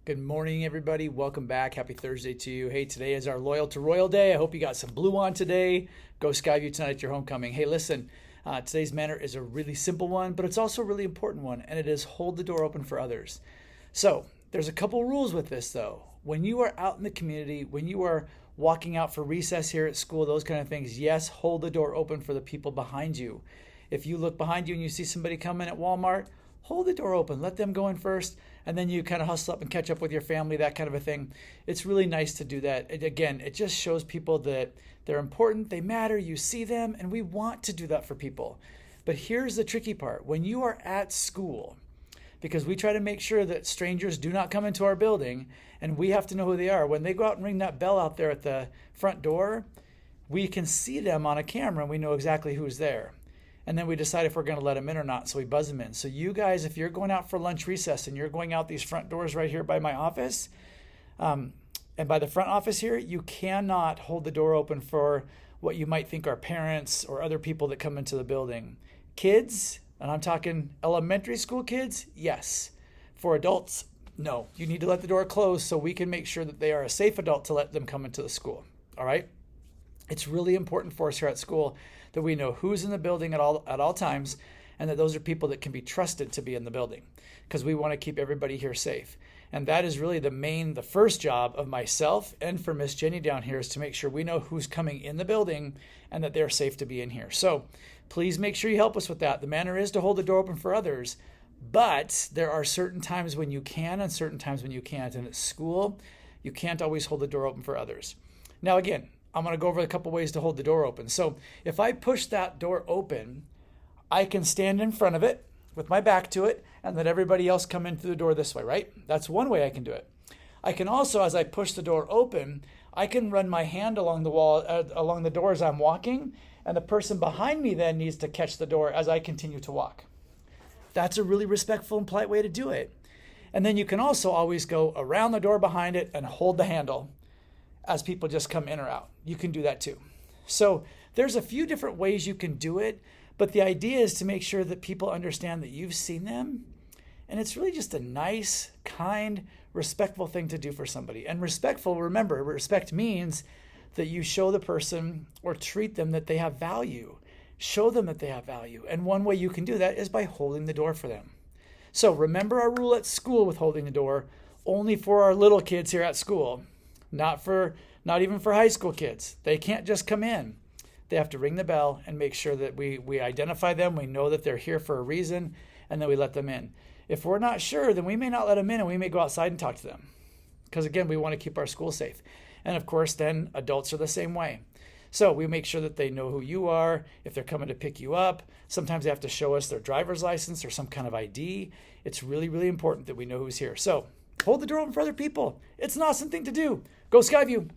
Good morning, everybody. Welcome back. Happy Thursday to you. Hey, today is our Loyal to Royal Day. I hope you got some blue on today. Go Skyview tonight at your homecoming. Hey, listen, today's manner is a really simple one, but it's also a really important one, and it is hold the door open for others. So there's a couple rules with this, though. When you are out in the community, when you are walking out for recess here at school, those kind of things, yes, hold the door open for the people behind you. If you look behind you and you see somebody coming at Walmart, hold the door open, let them go in first, and then you kind of hustle up and catch up with your family, that kind of a thing. It's really nice to do that. Again, it just shows people that they're important, they matter, you see them, and we want to do that for people. But here's the tricky part. When you are at school, because we try to make sure that strangers do not come into our building, and we have to know who they are. When they go out and ring that bell out there at the front door, we can see them on a camera, and we know exactly who's there. And then we decide if we're going to let them in or not, so we buzz them in. So you guys, if you're going out for lunch recess and you're going out these front doors right here by my office, and by the front office here, you cannot hold the door open for what you might think are parents or other people that come into the building. Kids, and I'm talking elementary school kids, yes. For adults, no. You need to let the door close so we can make sure that they are a safe adult to let them come into the school, all right? It's really important for us here at school that we know who's in the building at all times, and that those are people that can be trusted to be in the building, because we want to keep everybody here safe. And that is really the first job of myself and for Miss Jenny down here, is to make sure we know who's coming in the building and that they're safe to be in here. So please make sure you help us with that. The manner is to hold the door open for others, but there are certain times when you can and certain times when you can't. And at school, you can't always hold the door open for others. Now, again, I'm going to go over a couple ways to hold the door open. So if I push that door open, I can stand in front of it with my back to it and let everybody else come in through the door this way, right? That's one way I can do it. I can also, as I push the door open, I can run my hand along the wall, along the door as I'm walking, and the person behind me then needs to catch the door as I continue to walk. That's a really respectful and polite way to do it. And then you can also always go around the door behind it and hold the handle as people just come in or out. You can do that too. So there's a few different ways you can do it, but the idea is to make sure that people understand that you've seen them, and it's really just a nice, kind, respectful thing to do for somebody. And respectful, remember, respect means that you show the person or treat them that they have value. Show them that they have value. And one way you can do that is by holding the door for them. So remember our rule at school with holding the door, only for our little kids here at school. Not even for high school kids. They can't just come in. They have to ring the bell and make sure that we identify them. We know that they're here for a reason, and then we let them in. If we're not sure, then we may not let them in, and we may go outside and talk to them. Because again, we want to keep our school safe. And of course, then adults are the same way. So we make sure that they know who you are. If they're coming to pick you up, sometimes they have to show us their driver's license or some kind of ID. It's really, really important that we know who's here. So hold the door open for other people. It's an awesome thing to do. Go Skyview.